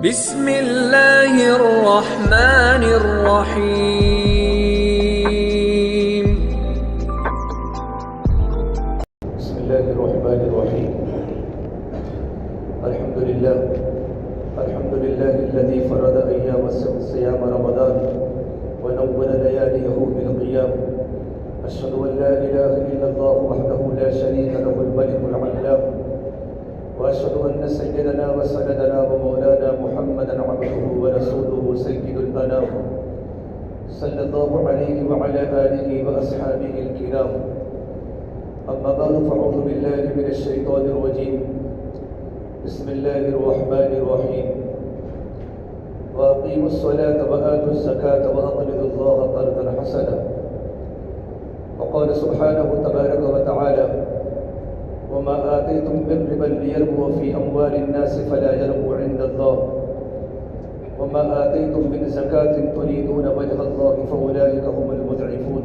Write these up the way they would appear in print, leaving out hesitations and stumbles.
بسم اللہ الرحمن الرحیم. بسم اللہ الرحمن الرحیم. الحمد للہ الذي فرض ایام صیام رمضان ونور لیالیہ بالقیام. اشہد ان لا الہ الا اللہ وحدہ لا شریک له الملک العلام. واشهد ان سيدنا وسندنا ومولانا محمدا عبده ورسوله سيد الانام صلى الله عليه وعلى اله واصحابه الكرام. اما بعد فاعوذ بالله من الشيطان الرجيم. بسم الله الرحمن الرحيم. واقيموا الصلاة وآتوا الزكاة واقرضوا الله قرضا حسنا. وقال سبحانه تبارك وتعالى: وما آتيتم من ربا ليربو في أموال الناس فلا يربو عند الله وما آتيتم من زكاة تريدون وجه الله فأولئك هم المضعفون.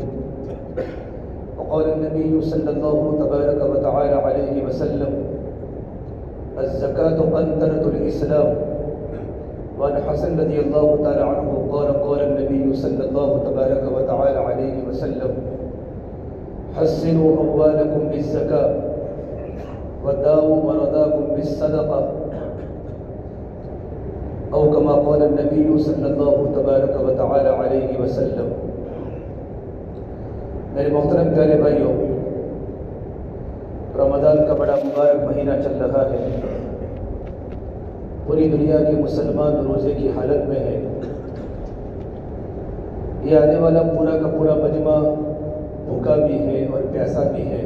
وقال النبي صلى الله تبارك وتعالى عليه وسلم: الزكاة قنطرة الإسلام. وعن حسن رضي الله تعالى عنه قال النبي صلى الله تبارك وتعالى عليه وسلم: حسنوا أموالكم بالزكاة وداؤوا مرضاكم بالصدقة، أو كما قال النبي صلى الله تبارك وتعالى عليه وسلم. میرے محترم پیارے بھائیوں، رمضان کا بڑا مبارک مہینہ چل رہا ہے. پوری دنیا کے مسلمان روزے کی حالت میں ہیں. یہ آنے والا پورا کا پورا مجمع بھوکا بھی ہے اور پیاسا بھی ہے.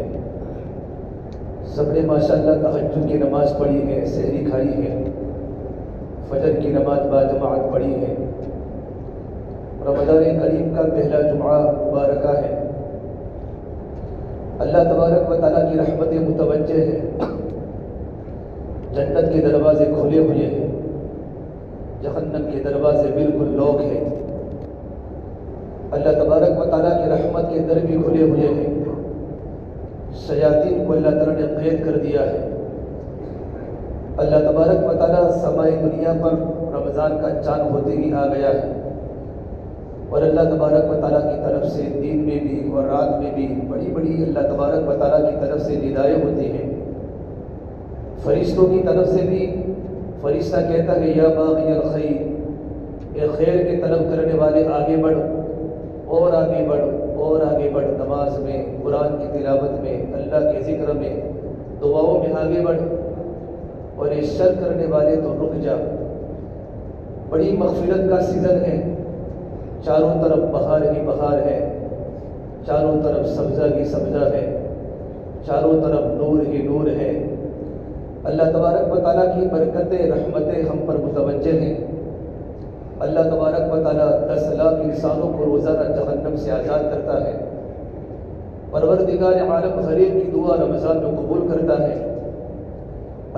سب نے ماشاءاللہ تہجد کی نماز پڑھی ہے، سحری کھائی ہے، فجر کی نماز باجماعت پڑھی ہے. رمضان کریم کا پہلا جمعہ مبارکہ ہے. اللہ تبارک و تعالیٰ کی رحمتیں متوجہ ہیں. جنت کے دروازے کھلے ہوئے ہیں، جہنم کے دروازے بالکل لاک ہیں. اللہ تبارک و تعالیٰ کی رحمت کے در بھی کھلے ہوئے ہیں. شیاطین کو اللہ تعالیٰ نے قید کر دیا ہے. اللہ تبارک و تعالیٰ سمائی دنیا پر رمضان کا چاند ہوتے ہی آ گیا ہے. اور اللہ تبارک و تعالیٰ کی طرف سے دن میں بھی اور رات میں بھی بڑی بڑی اللہ تبارک و تعالیٰ کی طرف سے ندائیں ہوتی ہیں. فرشتوں کی طرف سے بھی فرشتہ کہتا ہے: یا باغی الخیر، اے خیر کے طلب کرنے والے آگے بڑھ اور آگے بڑھ اور آگے بڑھ. نماز میں، قرآن کی تلاوت میں، اللہ کے ذکر میں، دعاؤں میں آگے بڑھ. اور یہ شر کرنے والے تو رک جا. بڑی مغفرت کا سیزن ہے. چاروں طرف بہار ہی بہار ہے، چاروں طرف سبزہ ہی سبزہ ہے، چاروں طرف نور ہی نور ہے. اللہ تبارک و تعالیٰ کی برکتیں رحمتیں ہم پر متوجہ ہیں. اللہ تبارک و تعالیٰ 10 لاکھ انسانوں کو روزانہ جہنم سے آزاد کرتا ہے. پروردگار عالم ہر ایک کی دعا رمضان میں قبول کرتا ہے.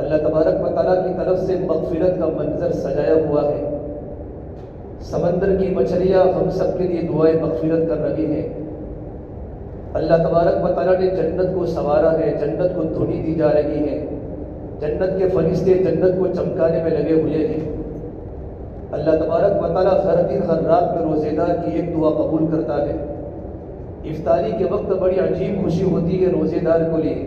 اللہ تبارک و تعالیٰ کی طرف سے مغفرت کا منظر سجایا ہوا ہے. سمندر کی مچھلیاں ہم سب کے لیے دعائیں مغفرت کر رہی ہیں. اللہ تبارک و تعالیٰ نے جنت کو سنوارا ہے، جنت کو دھوئی دی جا رہی ہے. جنت کے فرشتے جنت کو چمکانے میں لگے ہوئے ہیں. اللہ تبارک و تعالیٰ ہر دن ہر رات میں روزے دار کی ایک دعا قبول کرتا ہے. افطاری کے وقت بڑی عجیب خوشی ہوتی ہے روزے دار کو لیے.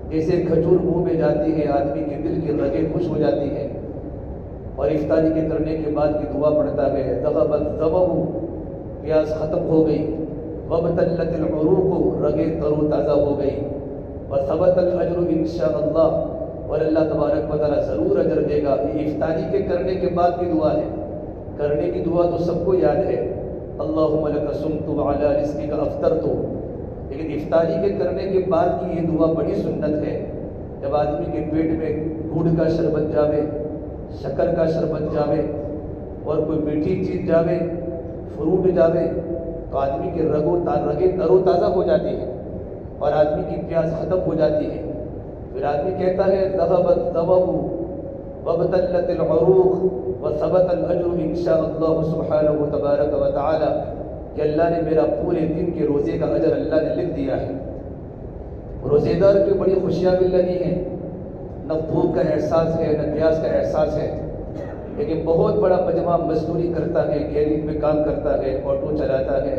جیسے کھجور منہ میں جاتی ہے، آدمی کے دل کی رگیں خوش ہو جاتی ہیں. اور افطاری کے کرنے کے بعد کی دعا پڑھتا ہے: ذهب الظمأ، پیاس ختم ہو گئی. وابتلت العروق، رگیں تر و تازہ ہو گئی. وثبت الاجر انشاءاللہ، اور اللہ تبارک و تعالیٰ ضرور اجر دے گا. یہ افطاری کے کرنے کے بعد کی دعا ہے. کرنے کی دعا تو سب کو یاد ہے: اللہم لک صمت وعلی رزقک افطرت. لیکن افطاری کے کرنے کے بعد کی یہ دعا بڑی سنت ہے. جب آدمی کے پیٹ میں گڑ کا شربت جاوے، شکر کا شربت جاوے اور کوئی میٹھی چیز جاوے، فروٹ جاوے، تو آدمی کے رگیں تر و تازہ ہو جاتی ہیں اور آدمی کی پیاس ختم ہو جاتی ہے. پھر آدمی کہتا ہے: ذهب الظمأ وابتلت العروق وثبت الاجر انشاءاللہ سبحانہ تبارک و تعالی، کہ اللہ نے میرا پورے دن کے روزے کا اجر اللہ نے لکھ دیا ہے. روزے دار کی بڑی خوشیاں مل رہی ہیں. نہ بھوک کا احساس ہے، نہ پیاس کا احساس ہے. لیکن بہت بڑا مجمع مزدوری کرتا ہے، گیرنگ میں کام کرتا ہے، آٹو چلاتا ہے،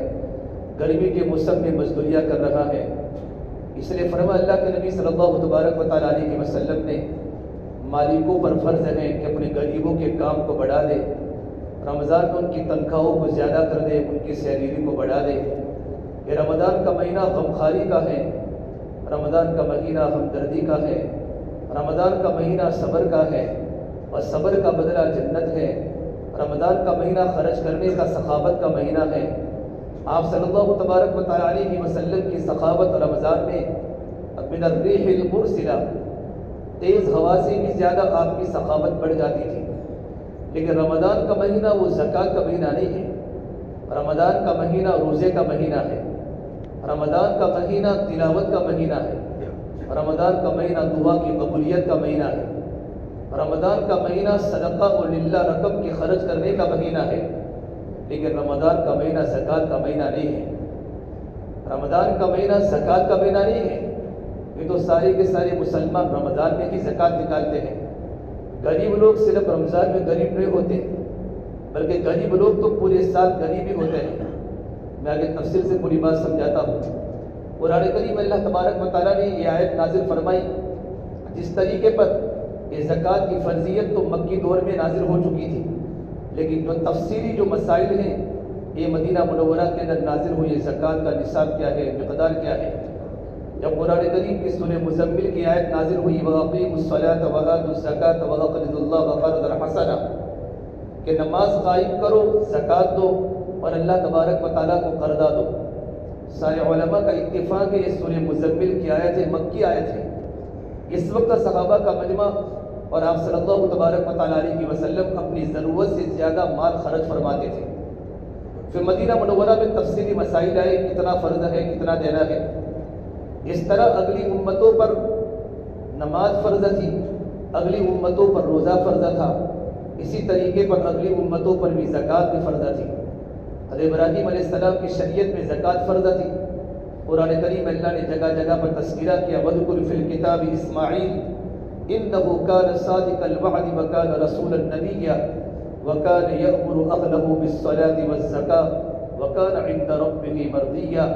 گرمی کے موسم میں مزدوریاں کر رہا ہے۔ اس لیے فرمایا اللہ کے نبی صلی اللہ تبارک و تعالیٰ علیہ وسلم نے مالکوں پر فرض ہے کہ اپنے غریبوں کے کام کو بڑھا دے، رمضان میں ان کی تنخواہوں کو زیادہ کر دے، ان کی سیلری کو بڑھا دے۔ یہ رمضان کا مہینہ غمخواری کا ہے، رمضان کا مہینہ ہمدردی کا ہے، رمضان کا مہینہ صبر کا ہے، اور صبر کا بدلہ جنت ہے۔ رمضان کا مہینہ خرچ کرنے کا سخاوت کا مہینہ ہے۔ آپ صلی اللہ تبارک و تعالیٰ علیہ وسلم کی سخاوت رمضان میں من الریح المرسلہ، تیز ہوا سے بھی زیادہ آپ کی سخاوت بڑھ جاتی تھی۔ لیکن رمضان کا مہینہ وہ زکوٰۃ کا مہینہ نہیں ہے، رمضان کا مہینہ روزے کا مہینہ ہے، رمضان کا مہینہ تلاوت کا مہینہ ہے، رمضان کا مہینہ دعا کی قبولیت کا مہینہ ہے، رمضان کا مہینہ صدقہ و للہ رقم کی خرچ کرنے کا مہینہ ہے۔ لیکن رمضان کا مہینہ زکوٰۃ کا مہینہ نہیں ہے، رمضان کا مہینہ زکوٰۃ کا مہینہ نہیں ہے۔ یہ تو سارے کے سارے مسلمان رمضان میں ہی زکوٰۃ نکالتے ہیں۔ غریب لوگ صرف رمضان میں غریب نہیں ہوتے، بلکہ غریب لوگ تو پورے سال غریب ہی ہوتے ہیں۔ میں آگے تفصیل سے پوری بات سمجھاتا ہوں۔ قرآن کریم میں اللہ تبارک و تعالیٰ نے یہ آیت نازل فرمائی، جس طریقے پر یہ زکوٰۃ کی فرضیت تو مکی دور میں نازل ہو چکی تھی، لیکن جو تفصیلی جو مسائل ہیں یہ مدینہ منورہ کے اندر نازل ہوئی۔ زکوٰۃ کا نصاب کیا ہے، مقدار کیا ہے۔ جب قرآن کریم کی سورہ مزمل کی آیت نازل ہوئی وَأَقِیمُوا الصَّلَاةَ وَآتُوا الزَّکَاةَ وَأَقْرِضُوا اللَّهَ قَرْضًا حَسَنًا، کہ نماز قائم کرو، زکوٰۃ دو، اور اللہ تبارک و تعالیٰ کو قرضہ دو۔ سارے علماء کا اتفاق ہے یہ سورہ مزمل کی آیت ہے، مکی آیت ہے۔ اس وقت صحابہ کا مجمع اور آپ صلی اللہ تبارک و تعالیٰ علیہ وسلم اپنی ضرورت سے زیادہ مال خرچ فرماتے تھے۔ پھر مدینہ منورہ میں تفصیلی مسائل آئے، کتنا فرض ہے، کتنا دینا ہے۔ اس طرح اگلی امتوں پر نماز فرض تھی، اگلی امتوں پر روزہ فرض تھا، اسی طریقے پر اگلی امتوں پر بھی زکوٰۃ بھی فرض تھی۔ حضرت ابراہیم علیہ السلام کی شریعت میں زکوٰۃ فرض تھی۔ قرآن کریم اللہ نے جگہ جگہ پر تذکرہ کیا، وَاذْكُرْ فِي الْكِتَابِ إِسْمَاعِيلَ إِنَّهُ كَانَ صَادِقَ الْوَعْدِ وَكَانَ رَسُولًا نَبِيًّا وَكَانَ يَأْمُرُ أَهْلَهُ بِالصَّلَاةِ وَالزَّكَاةِ وَكَانَ عِندَ رَبِّهِ مَرْضِيًّا،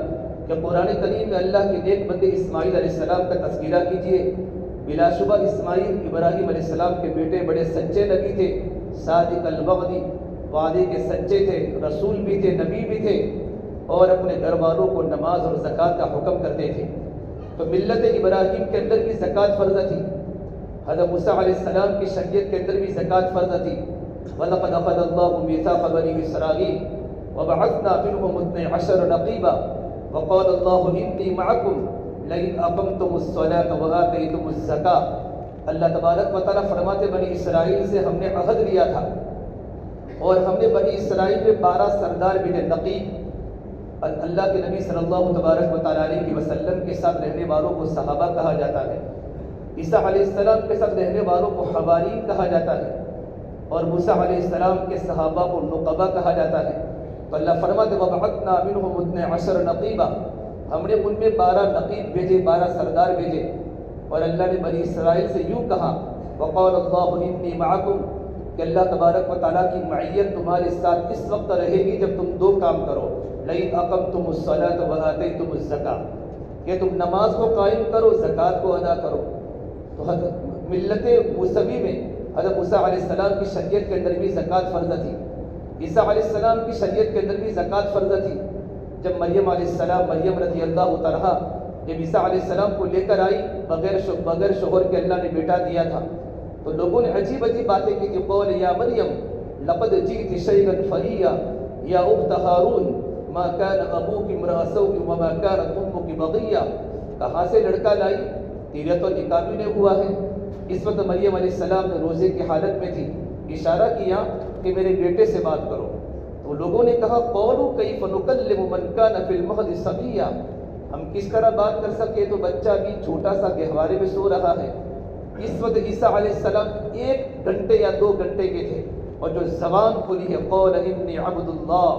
کہ قرآن کریم میں اللہ کے نیک بندے اسماعیل علیہ السلام کا تذکرہ کیجیے۔ بلا شبہ اسماعیل ابراہیم علیہ السلام کے بیٹے بڑے سچے نبی تھے، صادق الوعد، وعدے کے سچے تھے، رسول بھی تھے، نبی بھی تھے، اور اپنے گھر والوں کو نماز اور زکوٰۃ کا حکم کرتے تھے۔ تو ملت ابراہیم کے اندر بھی زکوٰۃ فرض تھی، حضرت موسیٰ علیہ السلام کی شریعت کے اندر بھی زکوٰۃ فرض تھی۔ وَلَقَدْ أَخَذَ اللَّهُ مِيثَاقَ بَنِي إِسْرَائِيلَ وَبَعَثْنَا مِنْهُمُ اثْنَيْ عَشَرَ نَقِيبًا وَقَالَ اللَّهُ إِنِّي مَعَكُمْ لَئِنْ أَقَمْتُمُ الصَّلَاةَ وَآتَيْتُمُ الزَّكَاةَ۔ اللہ تبارک و تعالیٰ فرماتے بنی اسرائیل سے ہم نے عہد لیا تھا، اور ہم نے بنی اسرائیل میں 12 سردار بھیجے، نقیب۔ اللہ کے نبی صلی اللہ تبارک و تعالیٰ علیہ وسلم کے ساتھ رہنے والوں کو صحابہ کہا جاتا ہے، عیسیٰ علیہ السلام کے ساتھ رہنے والوں کو حواریین کہا جاتا ہے، اور موسیٰ علیہ السلام کے صحابہ کو نقبہ کہا جاتا ہے۔ تو اللہ فرماتے وَبَعَثْنَا مِنْهُمُ اثْنَيْ عَشَرَ نَقِيبًا، ہم نے ان میں 12 نقیب بھیجے، 12 سردار بھیجے۔ اور اللہ نے بنی اسرائیل سے یوں کہا وَقَالَ اللَّهُ إِنِّي مَعَكُمْ، کہ اللہ تبارک و تعالیٰ کی معیت تمہارے ساتھ اس وقت رہے گی جب تم 2 کام کرو، لَئِنْ أَقَمْتُمُ الصَّلَاةَ وَآتَيْتُمُ الزَّكَاةَ، کہ تم نماز کو قائم کرو، زکوٰۃ کو ادا کرو۔ تو ملت موسوی میں حضرت موسیٰ علیہ السلام کی شریعت کے اندر بھی زکوٰۃ فرض تھی، عیسیٰ علیہ السلام کی شریعت کے اندر بھی زکوٰۃ فرض تھی۔ جب مریم علیہ السلام، مریم رضی اللہ تعالیٰ جب عیسیٰ علیہ السلام کو لے کر آئی، بغیر شوہر کے اللہ نے بیٹا دیا تھا، تو لوگوں نے عجیب عجیب باتیں کی تھی، قول یا مریم لقد جئت شیئا فریا یا اخت ہارون ما کان ابوک امرأ سوء وما کانت امک بغیا، کہاں سے لڑکا لائی، تیرا تو نکاح بھی نہیں ہوا ہے۔ اس وقت مریم علیہ السلام نے روزے کی حالت میں تھی، اشارہ کیا کہ میرے بیٹے سے بات کرو۔ تو لوگوں نے کہا قولوا کیف نکلم من کان فی المہد صبیا، ہم کس طرح بات کر سکے، تو بچہ بھی چھوٹا سا گہوارے میں سو رہا ہے۔ اس وقت عیسیٰ علیہ السلام 1 گھنٹے یا 2 گھنٹے کے تھے، اور جو زبان کھلی ہے قول انی عبد اللہ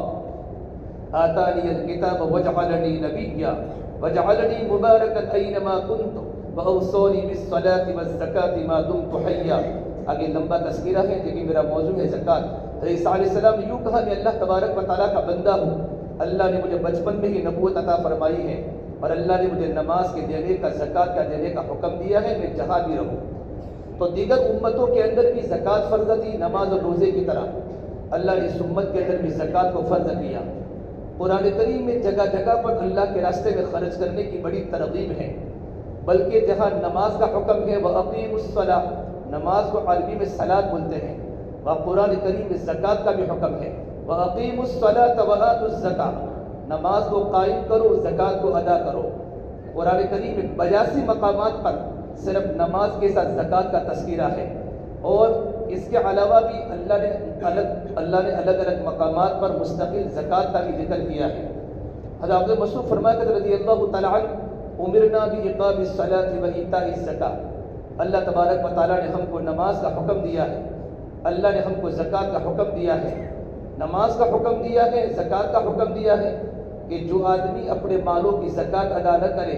آتانی الکتاب وجعلنی نبیا وجعلنی مبارکا اینما کنت وأوصوني بالصلاة والزکاة ما دمت حیا۔ آگے لمبا تذکرہ ہے لیکن میرا موضوع ہے زکوٰۃ۔ حضرت عیسیٰ علیہ السلام نے یوں کہا میں اللہ تبارک و تعالیٰ کا بندہ ہوں، اللہ نے مجھے بچپن میں ہی نبوت عطا فرمائی ہے اور اللہ نے مجھے نماز کے دینے کا، زکوٰۃ کا دینے کا حکم دیا ہے، میں جہاں بھی رہوں۔ تو دیگر امتوں کے اندر بھی زکوٰۃ فرض تھی نماز اور روزے کی طرح، اللہ نے اس امت کے اندر بھی زکوٰۃ کو فرض کیا۔ قرآن کریم میں جگہ جگہ پر اللہ کے راستے میں خرچ کرنے کی بڑی ترغیب ہے، بلکہ جہاں نماز کا حکم ہے وَأَقِیمُوا الصَّلَاةَ، نماز کو عربی میں صلاۃ بولتے ہیں، اور قرآن کریم میں زکوٰۃ کا بھی حکم ہے وَأَقِیمُوا الصَّلَاةَ وَآتُوا الزَّکَاۃَ، نماز کو قائم کرو، زکوٰۃ کو ادا کرو۔ قرآن کریم میں 82 مقامات پر صرف نماز کے ساتھ زکوٰۃ کا تذکرہ ہے، اور اس کے علاوہ بھی اللہ نے الگ الگ مقامات پر مستقل زکوٰۃ کا بھی ذکر کیا ہے۔ حضرت عبد المسعود فرمایا کہ رضی اللہ تعالیٰ عنہ امرنا بإقام الصلاة وإیتاء الزکاۃ، اللہ تبارک و تعالیٰ نے ہم کو نماز کا حکم دیا ہے، اللہ نے ہم کو زکوٰۃ کا حکم دیا ہے۔ نماز کا حکم دیا ہے، زکوٰۃ کا حکم دیا ہے کہ جو آدمی اپنے مالوں کی زکوٰۃ ادا نہ کرے،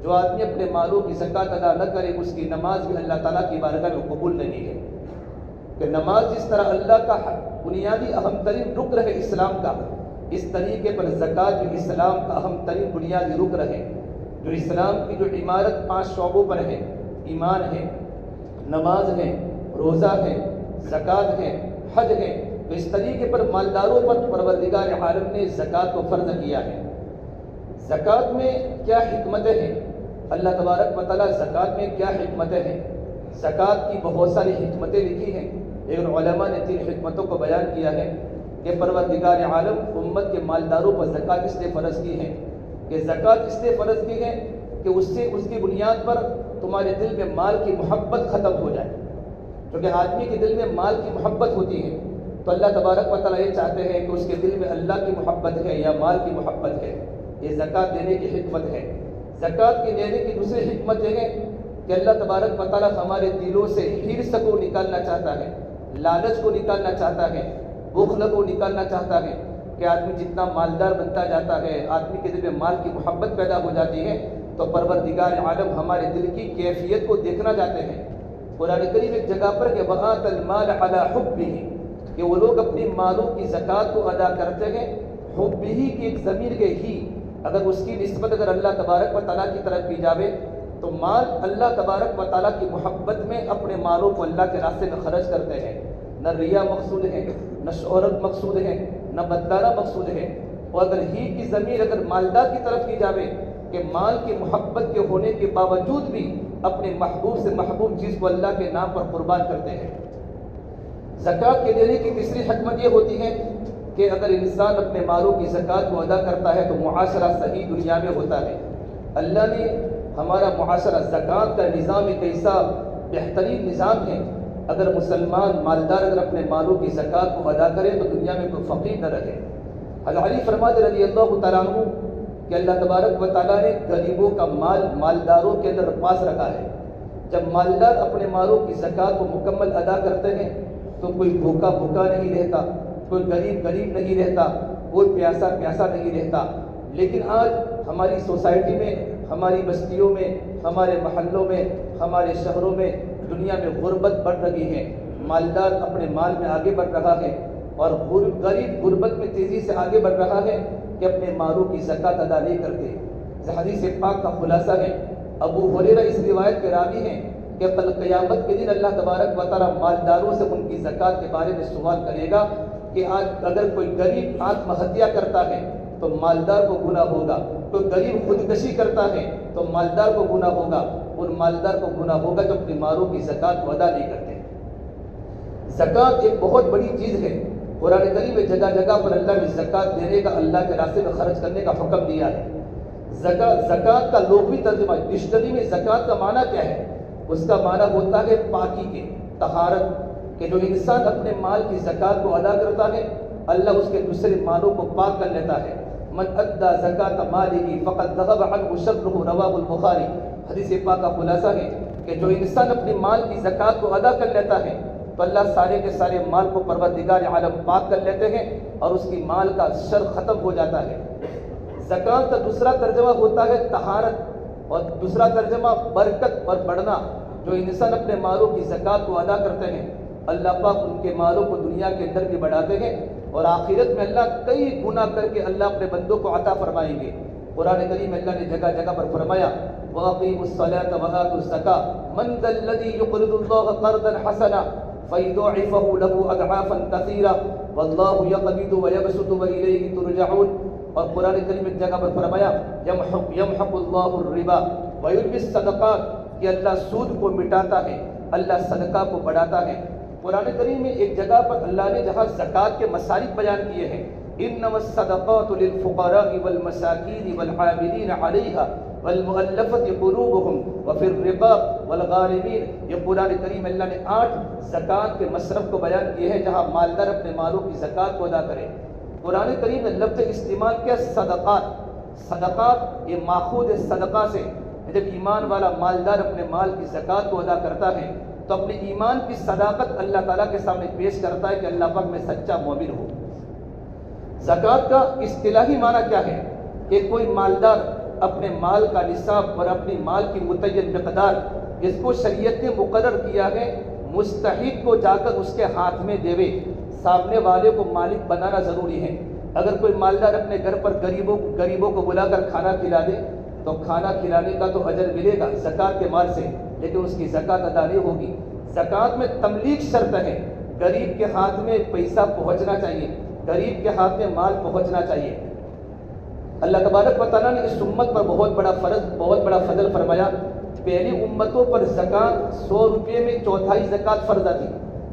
جو آدمی اپنے مالوں کی زکوٰۃ ادا نہ کرے، اس کی نماز بھی اللہ تعالیٰ کی بارگاہ میں قبول نہیں ہے۔ کہ نماز جس طرح اللہ کا بنیادی اہم ترین رکن ہے اسلام کا، اس طریقے پر زکوٰۃ بھی اسلام کا اہم ترین بنیادی رکن ہے۔ جو اسلام کی جو عمارت 5 شعبوں پر ہے، ایمان ہے، نماز ہے، روزہ ہے، زکوٰۃ ہے، حج ہے، تو اس طریقے پر مالداروں پر پروردگار عالم نے زکوٰۃ کو فرض کیا ہے۔ زکوٰۃ میں کیا حکمتیں ہیں؟ اللہ تبارک و تعالیٰ زکوٰۃ میں کیا حکمتیں ہیں؟ زکوٰۃ کی بہت ساری حکمتیں لکھی ہیں، لیکن علماء نے 3 حکمتوں کو بیان کیا ہے کہ پروردگار عالم امت کے مالداروں پر زکوٰۃ اس لیے فرض کی ہے، کہ زکوٰۃ اس لیے فرض کی ہے کہ اس کی بنیاد پر تمہارے دل میں مال کی محبت ختم ہو جائے۔ کیونکہ آدمی کے دل میں مال کی محبت ہوتی ہے، تو اللہ تبارک و تعالیٰ یہ چاہتے ہیں کہ اس کے دل میں اللہ کی محبت ہے یا مال کی محبت ہے، یہ زکوٰۃ دینے کی حکمت ہے۔ زکوٰۃ کی دینے کی دوسری حکمت یہ ہے کہ اللہ تبارک و تعالیٰ ہمارے دلوں سے حرص کو نکالنا چاہتا ہے، لالچ کو نکالنا چاہتا ہے، بخل کو نکالنا چاہتا ہے، کہ آدمی جتنا مالدار بنتا جاتا ہے، آدمی کے دل میں مال کی محبت پیدا ہو جاتی ہے، تو پروردگار عالم ہمارے دل کی کیفیت کو دیکھنا چاہتے ہیں۔ قرآن کریم ایک جگہ پر کہ وَآتَ الْمَالَ عَلَىٰ حُبِّهِ، کہ وہ لوگ اپنی مالوں کی زکوٰۃ کو ادا کرتے ہیں، حُبِّهِ کی ایک ضمیر کے ہی، اگر اس کی نسبت اگر اللہ تبارک و تعالیٰ کی طرف کی جاوے تو مال اللہ تبارک و تعالیٰ کی محبت میں اپنے مالوں کو اللہ کے راستے میں خرچ کرتے ہیں۔ نہ ریا مقصود ہے، نہ شہرت مقصود ہے، نہ بدکارہ مقصود ہے۔ اور اگر ہی کی ضمیر اگر مالدار کی طرف کی جاوے کہ مال کی محبت کے ہونے کے باوجود بھی اپنے محبوب سے محبوب چیز کو اللہ کے نام پر قربان کرتے ہیں۔ زکوٰۃ کے دینے کی تیسری حکمت یہ ہوتی ہے کہ اگر انسان اپنے مالوں کی زکوٰۃ کو ادا کرتا ہے تو معاشرہ صحیح دنیا میں ہوتا ہے۔ اللہ نے ہمارا معاشرہ زکوٰۃ کا نظام ایک ایسا بہترین نظام ہے، اگر مسلمان مالدار اگر اپنے مالوں کی زکوٰۃ کو ادا کرے تو دنیا میں کوئی فقیر نہ رہے۔ حضرت علی فرماتے رضی اللہ تعالیٰ عنہ کہ اللہ تبارک و تعالیٰ نے غریبوں کا مال مالداروں کے اندر پاس رکھا ہے۔ جب مالدار اپنے مالوں کی زکوٰۃ کو مکمل ادا کرتے ہیں تو کوئی بھوکا بھوکا نہیں رہتا، کوئی غریب غریب نہیں رہتا، کوئی پیاسا پیاسا نہیں رہتا۔ لیکن آج ہماری سوسائٹی میں، ہماری بستیوں میں، ہمارے محلوں میں، ہمارے شہروں میں دنیا میں غربت بڑھ رہی ہے۔ مالدار اپنے مال میں آگے بڑھ رہا ہے اور غریب غربت میں تیزی سے آگے بڑھ رہا ہے کہ اپنے مالوں کی زکوٰۃ ادا نہیں کرتے۔ اس حدیث پاک کا خلاصہ ہے، ابو ہریرہ اس روایت کے راوی ہیں کہ کل قیامت کے دن اللہ تبارک و تعالیٰ مالداروں سے ان کی زکوٰۃ کے بارے میں سوال کرے گا کہ آج اگر کوئی غریب آتم ہتیا کرتا ہے تو مالدار کو گناہ ہوگا، کوئی غریب خودکشی کرتا ہے تو مالدار کو گناہ ہوگا، اور مالدار کو گناہ ہوگا جو اپنی مالوں کی زکوٰۃ کو ادا نہیں کرتے۔ زکوٰۃ ایک بہت بڑی چیز ہے۔ قرآن کریم میں جگہ جگہ پر اللہ نے زکوٰۃ دینے کا، اللہ کے راستے میں خرچ کرنے کا حکم دیا ہے۔ زکوٰۃ کا لغوی ترجمہ ڈکشنری میں زکوٰۃ کا معنی کیا ہے؟ اس کا معنی ہوتا ہے پاکی کے، طہارت، کہ جو انسان اپنے مال کی زکوٰۃ کو ادا کرتا ہے اللہ اس کے دوسرے مالوں کو پاک کر لیتا ہے۔ من ادى زکاۃ مالہ فقد ذهب عنه شره رواہ البخاری۔ حدیث پاک کا خلاصہ ہے کہ جو انسان اپنے مال کی زکوٰۃ کو ادا کر لیتا ہے تو اللہ سارے کے سارے مال کو پروردگار عالم پاک کر لیتے ہیں اور اس کی مال کا شر ختم ہو جاتا ہے۔ زکوٰۃ کا دوسرا ترجمہ ہوتا ہے طہارت، اور دوسرا ترجمہ برکت اور بڑھنا۔ جو جو انسان اپنے مالوں کی زکوٰۃ کو ادا کرتے ہیں اللہ پاک ان کے مالوں کو دنیا کے اندر بھی بڑھاتے ہیں اور آخرت میں اللہ کئی گنا کر کے اللہ اپنے بندوں کو عطا فرمائیں گے۔ قرآن کریم میں اللہ نے جگہ جگہ پر فرمایا وَأَقِيمُوا الصَّلَاةَ وَآتُوا الزَّكَاةَ مَنْ ذَا الَّذِي يُقْرِضُ اللَّهَ قَرْضًا حَسَنًا فَيُضَاعِفَهُ لَهُ أَضْعَافًا كَثِيرَةً وَاللَّهُ يَقْبِضُ وَيَبْسُطُ وَإِلَيْهِ تُرْجَعُونَ۔ اور قرآن کریم میں جگہ پر فرمایا يَمْحَقُ اللَّهُ الرِّبَا وَيُرْبِي الصَّدَقَاتِ کہ اللہ سود کو مٹاتا ہے، اللہ صدقہ کو بڑھاتا ہے۔ قرآن کریم میں ایک جگہ پر اللہ نے جہاں زکوٰۃ کے مصارف بیان کیے ہیں انما الصدقات للفقراء والمساکین والعاملین علیہا والمؤلفۃ قلوبهم وفی الرقاب والغارمین، یہ قرآن کریم اللہ نے 8 زکوٰۃ کے مصرف کو بیان کیے ہیں جہاں مالدار اپنے مالوں کی زکوٰۃ کو ادا کرے۔ قرآن کریم نے لفظ استعمال کیا صدقات، صدقات یہ ماخوذ صدقہ سے، جب ایمان والا مالدار اپنے مال کی زکوٰۃ کو ادا کرتا ہے تو اپنے ایمان کی صداقت اللہ تعالیٰ کے سامنے پیش کرتا ہے کہ اللہ پاک میں سچا مومن ہوں۔ زکوٰۃ کا اصطلاحی معنی کیا ہے کہ کوئی مالدار اپنے مال کا نصاب اور اپنی مال کی متعین مقدار جس کو شریعت نے مقرر کیا ہے مستحق کو جا کر اس کے ہاتھ میں دے، سامنے والے کو مالک بنانا ضروری ہے۔ اگر کوئی مالدار اپنے گھر پر غریبوں کو بلا کر کھانا کھلا دے تو کھانا کھلانے کا تو اجر ملے گا زکوٰۃ کے مال سے، لیکن اس کی زکوٰۃ ادا نہیں ہوگی۔ زکوٰۃ میں تملیک شرط ہے، غریب کے ہاتھ میں پیسہ پہنچنا چاہیے، غریب کے ہاتھ میں مال پہنچنا چاہیے۔ اللہ تبارک و تعالیٰ نے اس امت پر بہت بڑا فضل فرمایا۔ پہلی امتوں پر زکوٰۃ 100 روپے میں چوتھائی زکوٰۃ فرض تھی۔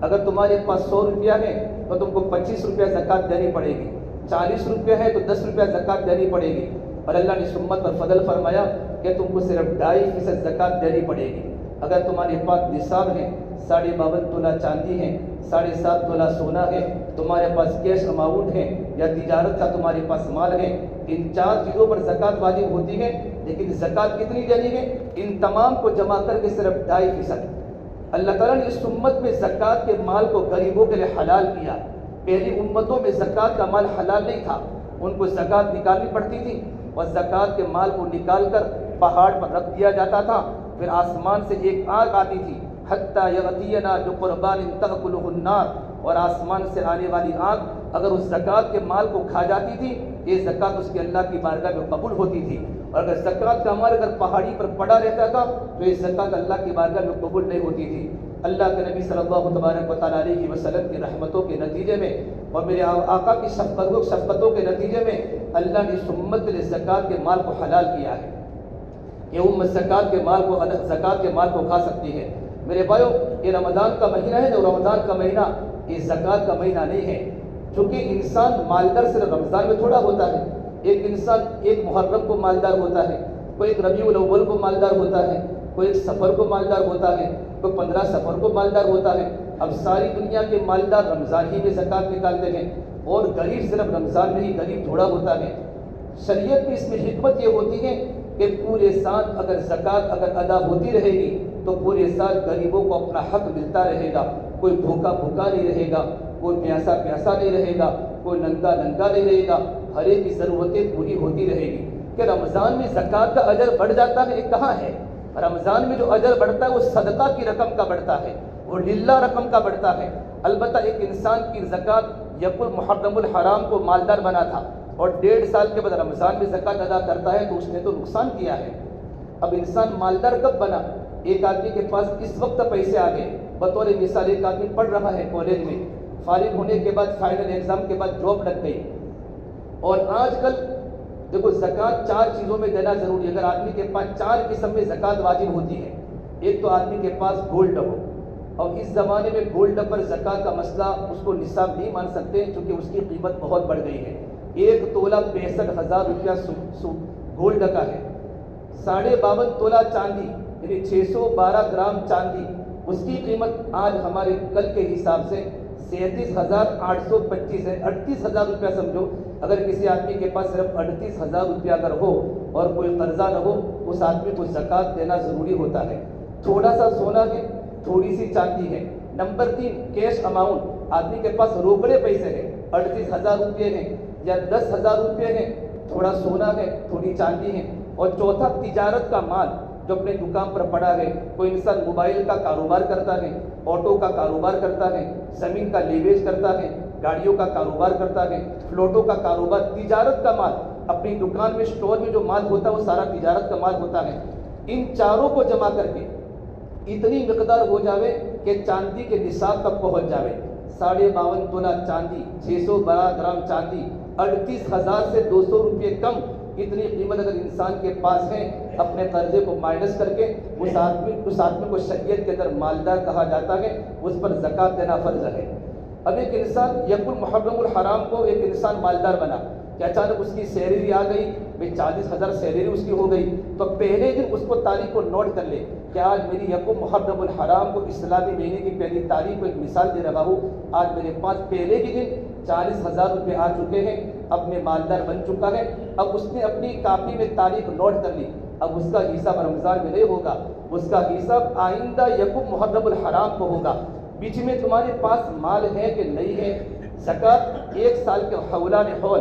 اگر تمہارے پاس 100 روپیہ ہے تو تم کو 25 روپیہ زکوٰۃ دینی پڑے گی، 40 روپیہ ہے تو 10 روپیہ زکوٰۃ دینی پڑے گی۔ اور اللہ نے اس امت پر فضل فرمایا کہ تم کو صرف 2.5% زکوٰۃ دینی پڑے گی۔ اگر تمہارے پاس نصاب ہے 52.5 تولہ چاندی ہے، 7.5 تولہ سونا ہے، تمہارے پاس کیش اماؤنٹ ہے یا تجارت کا تمہارے پاس مال ہے، ان 4 چیزوں پر زکوٰۃ واجب ہوتی ہے۔ لیکن زکوٰۃ کتنی دینی ہے؟ ان تمام کو جمع کر کے صرف 2.5%۔ اللہ تعالیٰ نے اس امت میں زکوٰۃ کے مال کو غریبوں کے لیے حلال کیا۔ پہلی امتوں میں زکوٰۃ کا مال حلال نہیں تھا، ان کو زکوٰۃ نکالنی پڑتی تھی اور زکوٰۃ کے مال کو نکال کر پہاڑ پر رکھ دیا جاتا تھا، پھر آسمان سے ایک آگ آتی تھی حتیٰ یغتینا بقربان تأکلہ النار، اور آسمان سے آنے والی آگ اگر اس زکوٰۃ کے مال کو کھا جاتی تھی یہ زکوٰۃ اس کے اللہ کی بارگاہ میں قبول ہوتی تھی، اور اگر زکوٰۃ کا مال اگر پہاڑی پر پڑا رہتا تھا تو یہ زکوٰۃ اللہ کی بارگاہ میں قبول نہیں ہوتی تھی۔ اللہ کے نبی صلی اللہ تبارک و تعالیٰ علیہ وسلم کی رحمتوں کے نتیجے میں اور میرے آقا کی شفقتوں کے نتیجے میں اللہ نے اس امت کے لیے زکوٰۃ کے مال کو حلال کیا ہے کہ امت زکوٰۃ کے مال کو کھا سکتی ہے۔ میرے بھائیو، یہ رمضان کا مہینہ ہے، جو رمضان کا مہینہ یہ زکوٰۃ کا مہینہ نہیں ہے، چونکہ انسان مالدار صرف رمضان میں تھوڑا ہوتا ہے۔ ایک انسان ایک محرم کو مالدار ہوتا ہے، کوئی ایک ربیع الاول کو مالدار ہوتا ہے، کوئی ایک سفر کو مالدار ہوتا ہے، کوئی 15 سفر کو مالدار ہوتا ہے۔ اب ساری دنیا کے مالدار رمضان ہی میں زکوٰۃ نکالتے ہیں اور غریب صرف رمضان میں ہی غریب تھوڑا ہوتا ہے۔ شریعت کی اس میں حکمت یہ ہوتی ہے کہ پورے سال اگر زکوٰۃ اگر ادا ہوتی رہے گی تو پورے سال غریبوں کو اپنا حق ملتا رہے گا، کوئی بھوکا نہیں رہے گا، کوئی پیاسا نہیں رہے گا، کوئی ننگا نہیں رہے گا، ہر ایک کی ضرورتیں پوری ہوتی رہے گی۔ کہ رمضان میں زکوٰۃ کا اجر بڑھ جاتا ہے، یہ کہاں ہے؟ رمضان میں جو اجر بڑھتا ہے وہ صدقہ کی رقم کا بڑھتا ہے، وہ للہ رقم کا بڑھتا ہے۔ البتہ ایک انسان کی زکوٰۃ یکل محرم الحرام کو مالدار بنا تھا اور 1.5 سال کے بعد رمضان میں زکوٰۃ ادا کرتا ہے تو اس نے تو نقصان کیا ہے۔ اب انسان مالدار کب بنا؟ ایک آدمی کے پاس اس وقت پیسے آ گئے، بطور مثال ایک آدمی پڑھ رہا ہے کالج میں، فارغ ہونے کے بعد فائنل ایگزام کے بعد جاب لگ گئی، اور آج کل دیکھو زکوٰۃ 4 چیزوں میں دینا ضروری ہے۔ اگر آدمی کے پاس 4 قسم میں زکوٰۃ واجب ہوتی ہے، ایک تو آدمی کے پاس گولڈ ہو، اور اس زمانے میں گولڈ پر زکوٰۃ کا مسئلہ اس کو نصاب نہیں مان سکتے کیونکہ اس کی قیمت بہت بڑھ گئی ہے۔ 1 تولہ 65,000 روپیہ گولڈ کا ہے، 52.5 تولہ چاندی یعنی 612 گرام چاندی، اس کی قیمت آج ہمارے کل کے حساب سے 37,825 ہے، 38,000 روپیہ سمجھو۔ اگر کسی آدمی کے پاس صرف 38,000 روپیہ اگر ہو اور کوئی قرضہ نہ ہو، اس آدمی کو زکوٰۃ دینا ضروری ہوتا ہے۔ تھوڑا سا سونا ہے، تھوڑی سی چاندی ہے۔ نمبر 3 کیش اماؤنٹ، آدمی کے پاس روکڑے پیسے ہیں، 38,000 روپئے ہیں یا 10,000 روپئے ہیں، تھوڑا سونا ہے، تھوڑی چاندی ہے۔ اور چوتھا تجارت کا مال، جو اپنے دکان پر پڑا ہے. کوئی انسان موبائل کا کاروبار کرتا ہے, آٹو کا کاروبار کرتا ہے, زمین کا لیویج کرتا ہے, گاڑیوں کا کاروبار کرتا ہے, فلوٹوں کا کاروبار, تجارت کا مال, اپنی دکان میں اسٹور میں جو مال ہوتا ہے وہ سارا تجارت کا مال ہوتا ہے. ان چاروں کو جمع کر کے اتنی مقدار ہو جاوے کہ چاندی کے نصاب تک پہنچ جاوے. 52.5 تولہ چاندی, 612 گرام چاندی, 38,000 سے 200 روپے کم, اتنی قیمت اگر انسان کے پاس ہے, اپنے قرضے کو مائنس کر کے اس آدمی کو شریعت کے اندر مالدار کہا جاتا ہے, اس پر زکوٰۃ دینا فرض ہے. اب ایک انسان یکم محرم الحرام کو ایک انسان مالدار بنا کہ اچانک اس کی سیلری آ گئی, 40,000 سیلری اس کی ہو گئی, تو پہلے دن اس کو تاریخ کو نوٹ کر لے کہ آج میری یکم محرم الحرام کو اسلامی مہینے کی پہلی تاریخ کو ایک مثال دے رہا ہوں, آج میرے پاس پہلے کے دن 40,000 روپے آ چکے ہیں, اب میں مالدار بن چکا ہے. اب اس نے اپنی کاپی میں تاریخ نوٹ کر لی. اب اس کا حساب رمضان میں نہیں ہوگا, اس کا حساب آئندہ یکم محرم الحرام کو ہوگا. بیچ میں تمہارے پاس مال ہے کہ نہیں ہے. زکوٰۃ 1 سال کے حولان حول,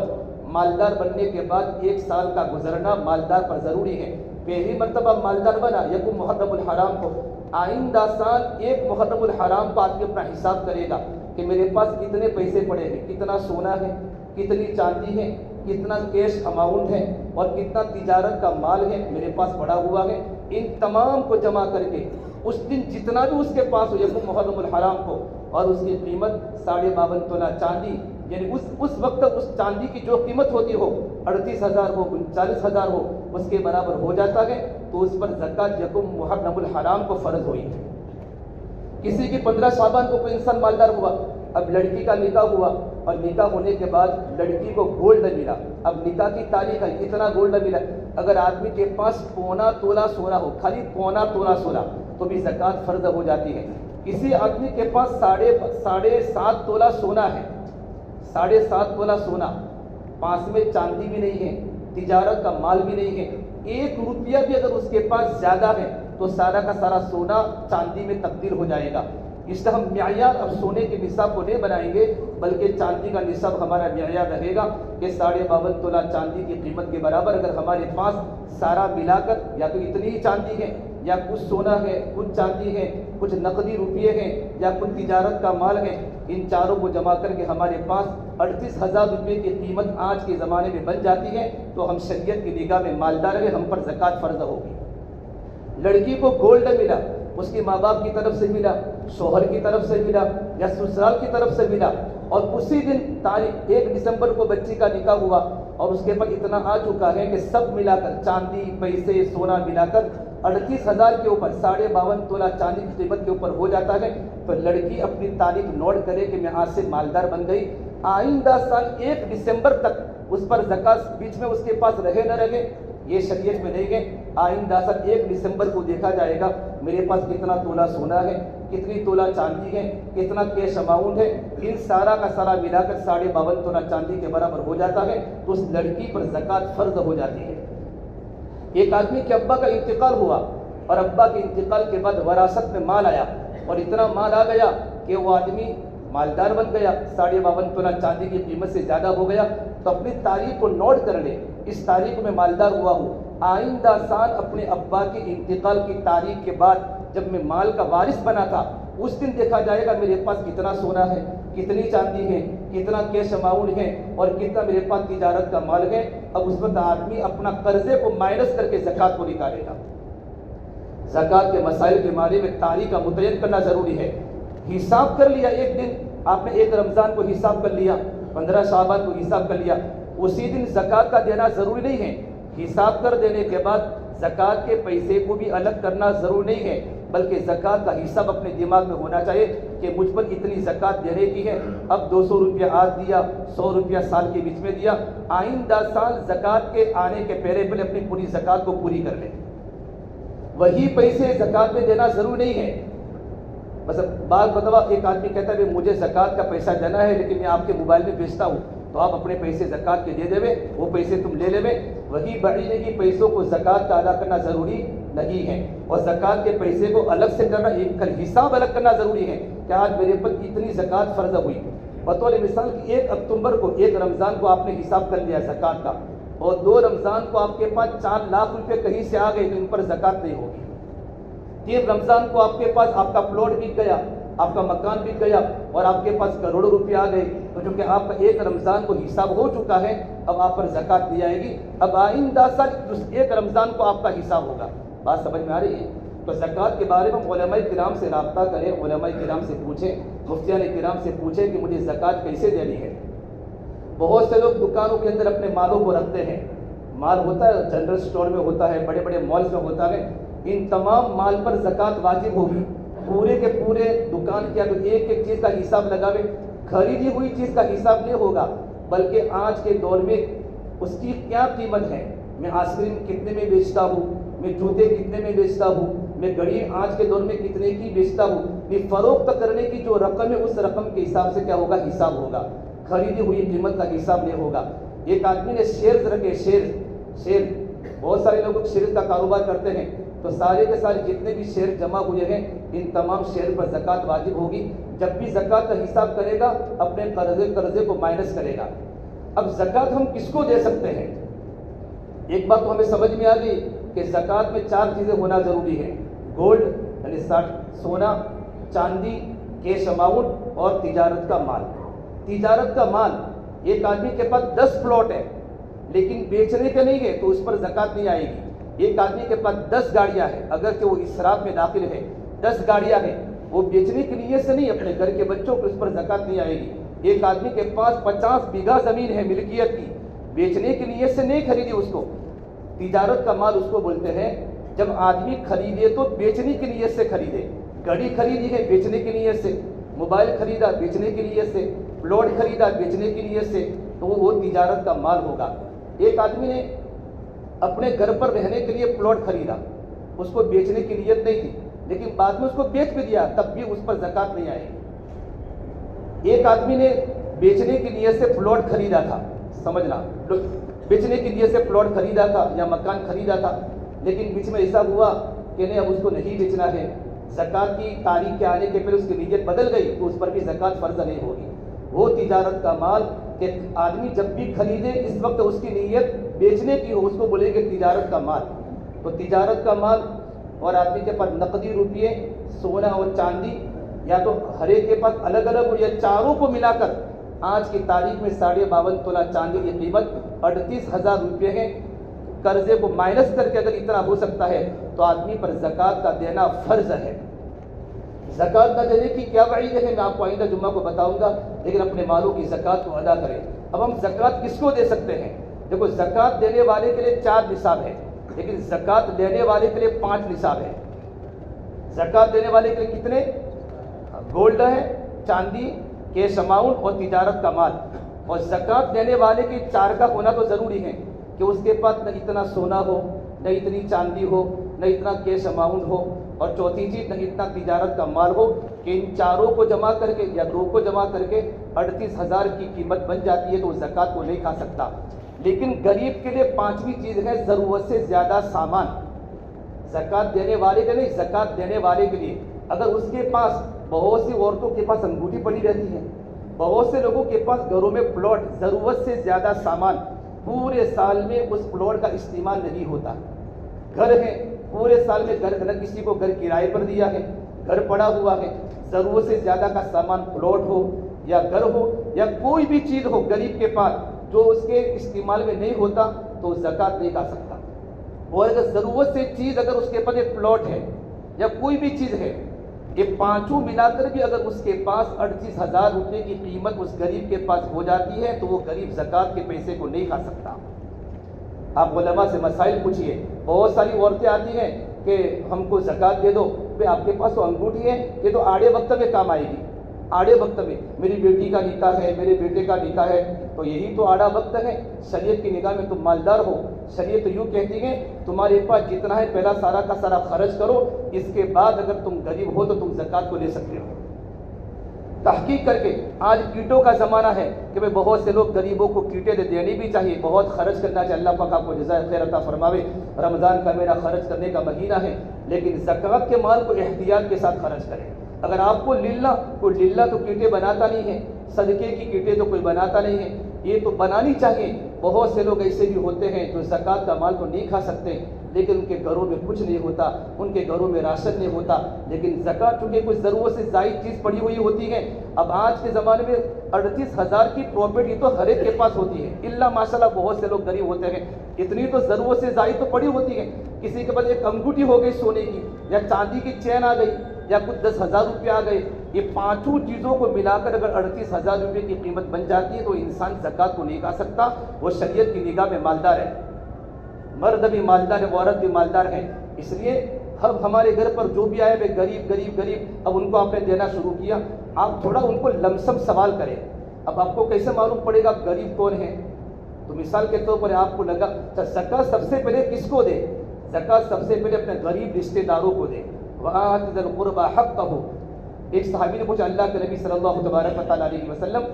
مالدار بننے کے بعد 1 سال کا گزرنا مالدار پر ضروری ہے. پہلی مرتبہ مالدار بنا یکم محرم الحرام کو, آئندہ سال 1 محرم الحرام کو آدمی اپنا حساب کرے گا کہ میرے پاس کتنے پیسے پڑے ہیں, کتنا سونا ہے, کتنی چاندی ہے, کتنا کیش اماؤنٹ ہے اور کتنا تجارت کا مال ہے میرے پاس پڑا ہوا ہے. ان تمام کو جمع کر کے اس دن جتنا بھی اس کے پاس ہو یکم محرم الحرام کو, اور اس کی قیمت 52.5 تولہ چاندی, یعنی اس وقت اس چاندی کی جو قیمت ہوتی ہو 38,000 ہو, 39,000 ہو, اس کے برابر ہو جاتا ہے, تو اس پر زکوٰۃ یکم محرم الحرام کو فرض ہوئی ہے. کسی کی 15 شعبان کو کوئی انسان مالدار ہوا, اب لڑکی کا نکاح ہوا اور نکاح ہونے کے بعد لڑکی کو گولڈ ملا. اب نکاح کی تاریخ ہے, اتنا گولڈ ملا. اگر آدمی کے پاس 1.25 تولہ سونا ہو, خالی 1.25 تولہ سونا, تو بھی زکوٰۃ فرض ہو جاتی ہے. کسی آدمی کے پاس 7.5 تولہ سونا ہے, 7.5 تولہ سونا, پاس میں چاندی بھی نہیں ہے, تجارت کا مال بھی نہیں ہے, 1 روپیہ بھی اگر اس کے پاس زیادہ ہے تو سارا کا سارا سونا چاندی میں تبدیل ہو جائے گا. اس لیے ہم معیار اب سونے کے نصاب کو نہیں بنائیں گے, بلکہ چاندی کا نصاب ہمارا معیار رہے گا کہ 52.5 تولہ چاندی کی قیمت کے برابر اگر ہمارے پاس سارا ملا کر یا تو اتنی ہی چاندی ہے, یا کچھ سونا ہے, کچھ چاندی ہے, کچھ نقدی روپیے ہیں, یا کچھ تجارت کا مال ہے, ان چاروں کو جمع کر کے ہمارے پاس 38,000 روپے کی قیمت آج کے زمانے میں بن جاتی ہے, تو ہم شریعت کی نگاہ میں مالدار ہیں, ہم پر زکوٰۃ فرض ہوگی. لڑکی کو گولڈ ملا, اس کے ماں باپ کی طرف سے ملا, شوہر کی طرف سے ملا, یا سسرال کی طرف سے ملا, اور اسی دن تاریخ 1 دسمبر کو بچی کا نکاح ہوا, اور اس کے بعد اتنا آ چکا ہے کہ سب ملا کر چاندی پیسے سونا ملا کر 38,000 کے اوپر 52.5 تولہ چاندی کی قیمت کے اوپر ہو جاتا ہے, تو لڑکی اپنی تاریخ نوٹ کرے کہ میں آج سے مالدار بن گئی. آئندہ سال 1 دسمبر تک اس پر زکوٰۃ بیچ میں اس کے پاس رہے نہ رہے, یہ شریعت میں نہیں ہے. آئندہ سال 1 دسمبر کو دیکھا جائے گا میرے پاس کتنا تولہ سونا ہے, کتنی تولہ چاندی ہے, کتنا کیش اماؤنٹ ہے, ان سارا کا سارا ملا کر 52.5 تولہ چاندی کے برابر ہو جاتا ہے, تو اس لڑکی پر زکوٰۃ فرض ہو جاتی ہے. ایک آدمی کے ابا کا انتقال ہوا, اور ابا کے انتقال کے بعد وراثت میں مال آیا, اور اتنا مال آ گیا کہ وہ آدمی مالدار بن گیا, 52.5 تولہ چاندی کی قیمت سے زیادہ ہو گیا. تو اپنی تاریخ کو نوٹ کر لے, اس تاریخ میں مالدار ہوا ہوں, آئندہ سال اپنے ابا کے انتقال کی تاریخ کے بعد جب میں مال کا وارث بنا تھا, اس دن دیکھا جائے گا میرے پاس کتنا سونا ہے, کتنی چاندی ہے, کتنا کیش اماؤنٹ ہے, اور کتنا میرے پاس تجارت کا مال ہے. اب اس وقت آدمی اپنا قرضے کو مائنس کر کے زکوٰۃ کو نکالے گا. زکوٰۃ کے مسائل کے بارے میں تاریخ کا متعین کرنا ضروری ہے. حساب کر لیا, ایک دن آپ نے 1 رمضان کو حساب کر لیا, 15 شعبان کو حساب کر لیا, اسی دن زکوٰۃ کا دینا ضروری نہیں ہے. حساب کر دینے کے بعد زکوٰۃ کے پیسے کو بھی الگ کرنا ضروری نہیں ہے, بلکہ زکوٰۃ کا حساب اپنے دماغ میں ہونا چاہیے کہ مجھ پر اتنی زکوٰۃ دینے کی ہے. اب 200 روپیہ آج دیا, 100 روپیہ سال کے بیچ میں دیا, آئندہ سال زکوٰۃ کے آنے کے پہلے اپنی پوری زکوٰۃ کو پوری کر لیں. وہی پیسے زکوٰۃ میں دینا ضروری نہیں ہے. بس بعض مرتبہ ایک آدمی کہتا ہے مجھے زکوٰۃ کا پیسہ دینا ہے لیکن میں آپ کے موبائل میں بھیجتا ہوں, تو آپ اپنے پیسے زکوٰۃ کے دے دیوے, وہ پیسے تم لے لیوے. وہی بعیرے کی پیسوں کو زکوٰۃ کا ادا کرنا ضروری نہیں ہے, اور زکوٰۃ کے پیسے کو الگ سے کرنا, ایک حساب الگ کرنا ضروری ہے کہ آج میرے پر اتنی زکوٰۃ فرض ہوئی. بطور مثال کہ 1 اکتوبر کو 1 رمضان کو آپ نے حساب کر لیا زکوٰۃ کا, اور 2 رمضان کو آپ کے پاس 4 لاکھ روپے کہیں سے آ گئے تو ان پر زکوٰۃ نہیں ہوگی۔ 3 رمضان کو آپ کے پاس آپ کا پلاٹ بک گیا، آپ کا مکان بک گیا اور آپ کے پاس کروڑوں روپے آ گئے، تو چونکہ آپ کا 1 رمضان کو حساب ہو چکا ہے، اب آپ پر زکوٰۃ دی جائے گی۔ اب آئندہ سال 1 رمضان کو آپ کا حساب ہوگا۔ بات سمجھ میں آ رہی ہے؟ تو زکوٰۃ کے بارے میں علماء کرام سے رابطہ کریں، علماء کرام سے پوچھیں، مفتیان کرام سے پوچھیں کہ مجھے زکوٰۃ کیسے دینی ہے۔ بہت سے لوگ دکانوں کے اندر اپنے مالوں کو رکھتے ہیں، مال ہوتا ہے جنرل اسٹور میں ہوتا ہے، بڑے بڑے مالز میں ہوتا ہے، ان تمام مال پر زکوٰۃ واجب ہوگی۔ پورے کے پورے دکان کیا تو ایک ایک چیز کا حساب لگاوے، خریدی ہوئی چیز کا حساب نہیں ہوگا، بلکہ آج کے دور میں اس کی کیا قیمت ہے، میں آئس کریم کتنے میں بیچتا ہوں، میں جوتے کتنے میں بیچتا ہوں، میں گھڑی آج کے دور میں کتنے کی بیچتا ہوں، یہ فروخت کرنے کی جو رقم ہے اس رقم کے حساب سے کیا ہوگا، حساب ہوگا، خریدی ہوئی قیمت کا حساب نہیں ہوگا۔ ایک آدمی نے شیئرز رکھے، شیئر بہت سارے لوگ شیئر کا کاروبار کرتے ہیں، تو سارے کے سارے جتنے بھی شیئر جمع ہوئے ہیں ان تمام شیئر پر زکوٰۃ واجب ہوگی۔ جب بھی زکوٰۃ کا حساب کرے گا اپنے قرضے کو مائنس کرے گا۔ اب زکوٰۃ ہم کس کو دے سکتے ہیں؟ ایک بات تو ہمیں سمجھ میں آ گئی کہ زکوٰۃ میں 4 چیزیں ہونا ضروری ہے، گولڈ یعنی سونا، چاندی، کیش اماؤنٹ اور تجارت کا مال۔ تجارت کا مال، ایک آدمی کے پاس 10 پلاٹ ہے لیکن بیچنے کے نہیں ہے تو اس پر زکوٰۃ نہیں آئے گی۔ ایک آدمی کے پاس 10 گاڑیاں ہیں، اگر کہ وہ اسراف میں داخل ہے، 10 گاڑیاں ہیں، وہ بیچنے کی نیت سے نہیں، اپنے گھر کے بچوں کو اس پر زکوٰۃ نہیں آئے گی۔ ایک آدمی کے پاس 50 بیگھہ زمین ہے ملکیت کی، بیچنے کی نیت سے نہیں خریدی اس کو، تجارت کا مال اس کو بولتے ہیں۔ جب آدمی خریدے تو بیچنے کی نیت سے خریدے، گھڑی خریدی ہے بیچنے کی نیت سے، موبائل خریدا بیچنے کی نیت سے، پلاٹ خریدا بیچنے کی نیت سے، تو وہ تجارت کا مال ہوگا۔ ایک آدمی نے اپنے گھر پر رہنے کے لیے پلاٹ خریدا، اس کو بیچنے کی نیت نہیں تھی لیکن بعد میں اس کو بیچ بھی دیا، تب بھی اس پر زکوٰۃ نہیں آئے گی۔ ایک آدمی نے بیچنے کی نیت سے پلاٹ خریدا تھا، سمجھنا، بیچنے کی نیت سے پلاٹ خریدا تھا یا مکان خریدا تھا، لیکن بیچ میں ایسا ہوا کہ نہیں اب اس کو نہیں بیچنا ہے، زکوٰۃ کی تاریخ کے آنے کے پہلے اس کی نیت بدل گئی تو اس پر بھی زکوٰۃ فرض نہیں ہوگی۔ وہ تجارت کا مال کہ آدمی جب بھی خریدے اس وقت اس کی نیت بیچنے کی ہو، اس کو بولیں گے تجارت کا مال۔ تو تجارت کا مال اور آدمی کے پاس نقدی روپیے، سونا اور چاندی، یا تو ہر ایک کے پاس الگ الگ ہو یا چاروں کو ملا کر آج کی تاریخ میں 52.5 تولہ چاندی کی قیمت 38,000 روپے ہے۔ قرضے کو مائنس کر کے اگر اتنا ہو سکتا ہے تو آدمی پر زکوٰۃ کا دینا فرض ہے۔ زکوٰۃ نہ دینے کی کیا وعید ہے میں آپ کو آئندہ جمعہ کو بتاؤں گا، لیکن اپنے مالوں کی زکوٰۃ کو ادا کریں۔ اب ہم زکوٰۃ کس کو دے سکتے ہیں؟ دیکھو، زکوٰۃ دینے والے کے لیے 4 نصاب ہے، لیکن زکوٰۃ لینے والے کے لیے 5 نصاب ہے۔ زکوٰۃ دینے والے کے لیے کتنے؟ گولڈ ہے، چاندی، کیش اماؤنٹ اور تجارت کا مال۔ اور زکوٰۃ دینے والے کی 4 کا ہونا تو ضروری ہے کہ اس کے پاس نہ اتنا سونا ہو، نہ اتنی چاندی ہو، نہ اتنا کیش اماؤنٹ ہو، اور چوتھی چیز نہ اتنا تجارت کا مال ہو کہ ان 4 کو جمع کر کے یا 2 کو جمع کر کے 38,000 کی قیمت بن جاتی ہے تو وہ زکوٰۃ کو نہیں کھا سکتا۔ لیکن غریب کے لیے 5ویں چیز ہے ضرورت سے زیادہ سامان۔ زکوٰۃ دینے والے کے نہیں، زکوٰۃ دینے والے کے لیے اگر اس کے پاس بہت سی عورتوں کے پاس انگوٹھی پڑی رہتی ہے، بہت سے لوگوں کے پاس گھروں میں پلاٹ، ضرورت سے زیادہ سامان، پورے سال میں اس پلاٹ کا استعمال نہیں ہوتا، گھر ہے پورے سال میں گھر نہ کسی کو گھر کرائے پر دیا ہے، گھر پڑا ہوا ہے، ضرورت سے زیادہ کا سامان پلاٹ ہو یا گھر ہو یا کوئی بھی چیز ہو غریب کے پاس جو اس کے استعمال میں نہیں ہوتا تو زکوٰۃ نہیں کھا سکتا۔ اور اگر ضرورت سے چیز اگر اس کے پاس ایک پلاٹ ہے یا کوئی بھی چیز ہے، یہ 5 ملا کر بھی اگر اس کے پاس 38,000 روپے کی قیمت اس غریب کے پاس ہو جاتی ہے تو وہ غریب زکوٰۃ کے پیسے کو نہیں کھا سکتا۔ آپ علماء سے مسائل پوچھیے، بہت ساری عورتیں آتی ہیں کہ ہم کو زکوٰۃ دے دو، بھائی آپ کے پاس تو انگوٹھی ہے، یہ تو آڑے وقت میں کام آئے گی، آڑے وقت میں میری بیٹی کا نکاح ہے، میرے بیٹے کا نکاح ہے، تو یہی تو آڑا وقت ہے، شریعت کی نگاہ میں تم مالدار ہو، شریعت یوں کہتی ہے تمہارے پاس جتنا ہے پہلا سارا کا سارا خرچ کرو، اس کے بعد اگر تم غریب ہو تو تم زکوٰۃ کو لے سکتے ہو۔ تحقیق کر کے آج کیٹوں کا زمانہ ہے کہ بھئی بہت سے لوگ غریبوں کو کیٹیں دینی بھی چاہیے، بہت خرچ کرنا چاہیے، اللہ پاک آپ کو جزائے خیر عطا فرماوے۔ رمضان کا میرا خرچ کرنے کا مہینہ ہے، لیکن زکوٰۃ کے مال کو احتیاط کے ساتھ خرچ کریں۔ اگر آپ کو کوئی للہ تو کیٹیں بناتا نہیں ہے، صدقے کی کیٹیں تو کوئی بناتا نہیں ہے، یہ تو بنانی چاہیے، بہت سے لوگ ایسے بھی ہوتے ہیں جو زکوٰۃ کا مال تو نہیں کھا سکتے لیکن ان کے گھروں میں کچھ نہیں ہوتا، ان کے گھروں میں راشن نہیں ہوتا، لیکن زکوٰۃ چونکہ کوئی ضرورت سے زائد چیز پڑی ہوئی ہوتی ہے۔ اب آج کے زمانے میں 38,000 کی پراپرٹی تو ہر ایک کے پاس ہوتی ہے، الا ماشاءاللہ بہت سے لوگ غریب ہوتے ہیں، اتنی تو ضرورت سے زائد تو پڑی ہوتی ہے۔ کسی کے پاس ایک انگوٹھی ہو گئی سونے کی، یا چاندی کی چین آ گئی، یا کچھ 10,000 روپے آ گئے، یہ پانچوں چیزوں کو ملا کر اگر 38,000 روپے کی قیمت بن جاتی ہے تو انسان زکوٰۃ کو نہیں کھا سکتا، وہ شریعت کی نگاہ میں مالدار ہے، مرد بھی مالدار ہے، عورت بھی مالدار ہے۔ اس لیے اب ہمارے گھر پر جو بھی آئے ہوئے غریب غریب غریب، اب ان کو آپ نے دینا شروع کیا، آپ تھوڑا ان کو لمسم سوال کریں۔ اب آپ کو کیسے معلوم پڑے گا غریب کون ہے؟ تو مثال کے طور پر آپ کو لگا زکوٰۃ سب سے پہلے کس کو دے؟ زکوٰۃ سب سے پہلے اپنے غریب رشتہ داروں کو دے۔ وَآتِ ذِی الْقُرْبَىٰ حَقَّهُ، ایک صحابی نے پوچھا اللہ کے نبی صلی اللہ تبارک و تعالیٰ علیہ وسلم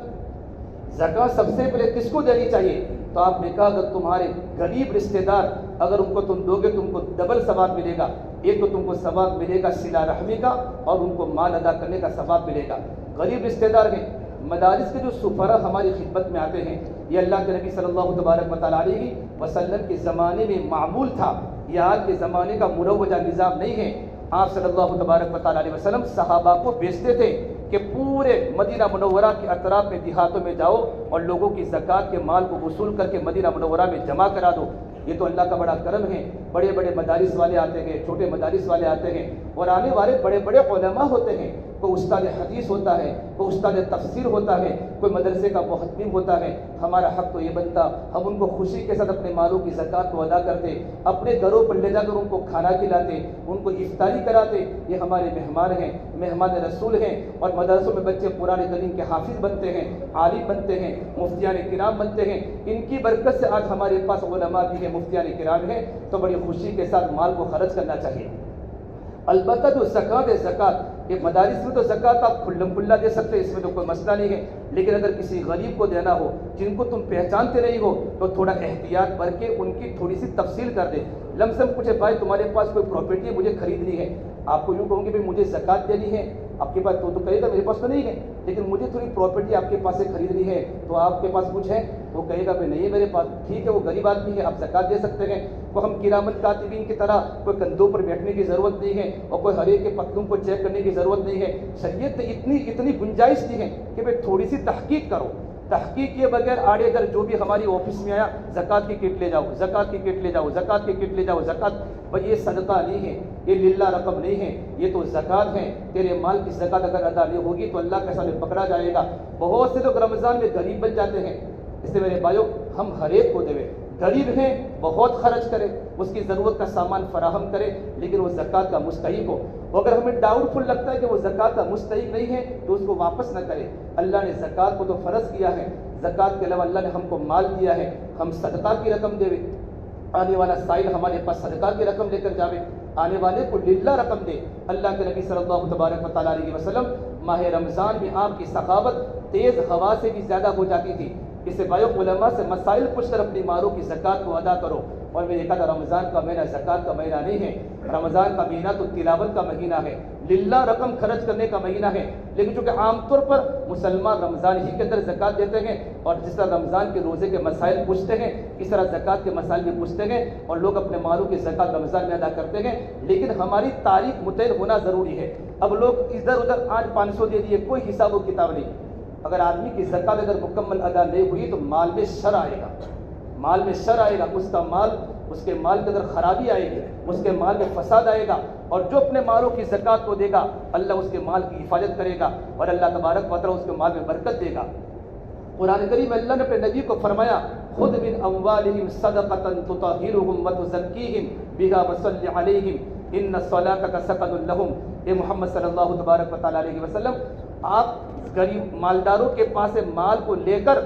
زکوٰۃ سب سے پہلے کس کو دینی چاہیے؟ تو آپ نے کہا اگر تمہارے غریب رشتہ دار اگر ان کو تم دو گے تم کو ڈبل ثواب ملے گا، ایک تو تم کو ثواب ملے گا صلہ رحمی کا اور ان کو مال ادا کرنے کا ثواب ملے گا۔ غریب رشتہ دار ہیں، مدارس کے جو سفراء ہماری خدمت میں آتے ہیں، یہ اللہ کے نبی صلی اللہ تبارک و تعالیٰ علیہ وسلم کے زمانے میں معمول تھا، یہ آج کے زمانے کا مروجہ نظام نہیں ہے۔ آپ صلی اللہ تبارک و تعالیٰ علیہ وسلم صحابہ کو بھیجتے تھے کہ پورے مدینہ منورہ کے اطراف میں دیہاتوں میں جاؤ اور لوگوں کی زکوٰۃ کے مال کو وصول کر کے مدینہ منورہ میں جمع کرا دو۔ یہ تو اللہ کا بڑا کرم ہے، بڑے بڑے مدارس والے آتے ہیں، چھوٹے مدارس والے آتے ہیں، اور آنے والے بڑے بڑے علماء ہوتے ہیں، کوئی استاد حدیث ہوتا ہے، کوئی استاد تفسیر ہوتا ہے، کوئی مدرسے کا محتمم ہوتا ہے۔ ہمارا حق تو یہ بنتا ہم ان کو خوشی کے ساتھ اپنے مالوں کی زکوٰۃ کو ادا کرتے، اپنے گھروں پر لے جا کر ان کو کھانا کھلاتے، ان کو افطاری کراتے۔ یہ ہمارے مہمان ہیں، مہمان رسول ہیں، اور مدرسوں میں بچے قرآن کریم کے حافظ بنتے ہیں، عالم بنتے ہیں، مفتیان کرام بنتے ہیں۔ ان کی برکت سے آج ہمارے پاس علماء بھی ہیں، مفتیان کرام ہیں، تو بڑی خوشی کے ساتھ مال کو خرچ کرنا چاہیے۔ البتہ جو زکوٰۃ ہے، زکوٰۃ یہ مدارس میں تو زکوٰۃ آپ کھلم کھلا دے سکتے ہیں، اس میں تو کوئی مسئلہ نہیں ہے، لیکن اگر کسی غریب کو دینا ہو جن کو تم پہچانتے نہیں ہو تو تھوڑا احتیاط بر کے ان کی تھوڑی سی تفصیل کر دے۔ لمسم پوچھے بھائی تمہارے پاس کوئی پراپرٹی ہے مجھے خریدنی ہے، آپ کو یوں کہوں گے بھائی مجھے زکوٰۃ دینی ہے، آپ کے پاس تو کہے گا میرے پاس تو نہیں ہے، لیکن مجھے تھوڑی پراپرٹی آپ کے پاس سے خریدنی ہے، تو آپ کے پاس کچھ ہے؟ وہ کہے گا بھائی نہیں ہے میرے پاس، ٹھیک ہے وہ غریب آدمی ہے آپ زکوٰۃ دے سکتے ہیں۔ وہ ہم کرامت کاتبین کی طرح کوئی کندھوں پر بیٹھنے کی ضرورت نہیں ہے اور کوئی ہر ایک کے پتلوں کو چیک کرنے کی ضرورت نہیں ہے۔ شریعت نے اتنی گنجائش دی ہے کہ بھائی تھوڑی سی تحقیق کرو، تحقیق کیے بغیر آڑے اگر جو بھی ہماری آفس میں آیا زکوٰۃ کی کٹ لے جاؤ، زکوٰۃ کی کٹ لے جاؤ، زکوٰۃ کی کٹ لے جاؤ، زکوٰۃ، بھائی یہ صدقہ نہیں ہے، یہ للہ رقم نہیں ہے، یہ تو زکوٰۃ ہے۔ تیرے مال کی زکوٰۃ اگر ادا نہیں ہوگی تو اللہ کے سامنے پکڑا جائے گا۔ بہت سے لوگ رمضان میں غریب بن جاتے ہیں، اس لیے میرے بھائیو ہم ہر ایک کو دے، غریب ہیں بہت خرچ کرے، اس کی ضرورت کا سامان فراہم کرے، لیکن وہ زکوٰۃ کا مستحق ہو۔ اگر ہمیں ڈاؤٹ فل لگتا ہے کہ وہ زکوٰۃ کا مستحق نہیں ہے تو اس کو واپس نہ کرے۔ اللہ نے زکوٰۃ کو تو فرض کیا ہے، زکوٰۃ کے علاوہ اللہ نے ہم کو مال دیا ہے، ہم صدقہ کی رقم دے، آنے والا سائل ہمارے پاس صدقہ کی رقم لے کر جاوے، آنے والے کو للہ رقم دے۔ اللہ کے نبی صلی اللہ تبارک و تعالیٰ علیہ وسلم ماہ رمضان میں آپ کی سخاوت تیز ہوا سے بھی زیادہ ہو جاتی تھی۔ اس سے بھائیو علماء سے مسائل پوچھ کر اپنی مالوں کی زکوٰۃ کو ادا کرو۔ اور میں نے کہا تھا رمضان کا مہینہ زکوٰۃ کا مہینہ نہیں ہے، رمضان کا مہینہ تو تلاوت کا مہینہ ہے، للہ رقم خرچ کرنے کا مہینہ ہے۔ لیکن چونکہ عام طور پر مسلمان رمضان ہی کے اندر زکوٰۃ دیتے ہیں، اور جس طرح رمضان کے روزے کے مسائل پوچھتے ہیں اس طرح زکوٰۃ کے مسائل بھی پوچھتے ہیں، اور لوگ اپنے مالوں کی زکوٰۃ رمضان میں ادا کرتے ہیں۔ لیکن ہماری تاریخ متعین ہونا ضروری ہے۔ اب لوگ ادھر ادھر آج 500 دے دیے، کوئی حساب و کتاب نہیں۔ اگر آدمی کی زکوٰۃ اگر مکمل ادا نہیں ہوئی تو مال میں شر آئے گا، مال میں شر آئے گا، اس کا مال، اس کے مال کے اندر خرابی آئے گی، اس کے مال میں فساد آئے گا، اور جو اپنے مالوں کی زکوٰۃ کو دے گا اللہ اس کے مال کی حفاظت کرے گا، اور اللہ تبارک و تعالیٰ اس کے مال میں برکت دے گا۔ قرآن کریم میں اللہ نے اپنے نبی کو فرمایا خذ من اموالہم صدقۃ تطہرہم وتزکیہم بہا وصلی علیہم ان صلاتک سکن لہم۔ اے محمد صلی اللہ تبارک و تعالیٰ علیہ وسلم، آپ غریب مالداروں کے پاس سے مال کو لے کر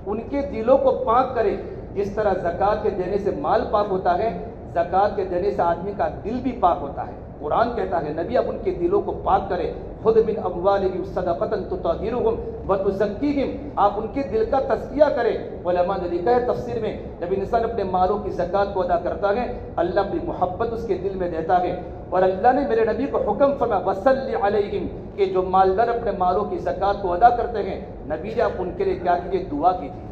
ان کے دلوں کو پاک کرے، جس طرح زکوٰۃ کے دینے سے مال پاک ہوتا ہے، زکوٰۃ کے دینے سے آدمی کا دل بھی پاک ہوتا ہے۔ قرآن کہتا ہے نبی اب ان کے دلوں کو پاک کرے، خذ من اموالہم صدقۃ تطہرہم وتزکیہم، آپ ان کے دل کا تزکیہ کریں۔ علماء نے لکھا ہے تفسیر میں جب انسان اپنے مالوں کی زکوٰۃ کو ادا کرتا ہے اللہ اپنی محبت اس کے دل میں دیتا ہے، اور اللہ نے میرے نبی کو حکم فرمایا وصلی علیہم کہ جو مالدار اپنے مالوں کی زکوٰۃ کو ادا کرتے ہیں نبی نے آپ ان کے لیے کیا کیجیے، دعا کیجیے۔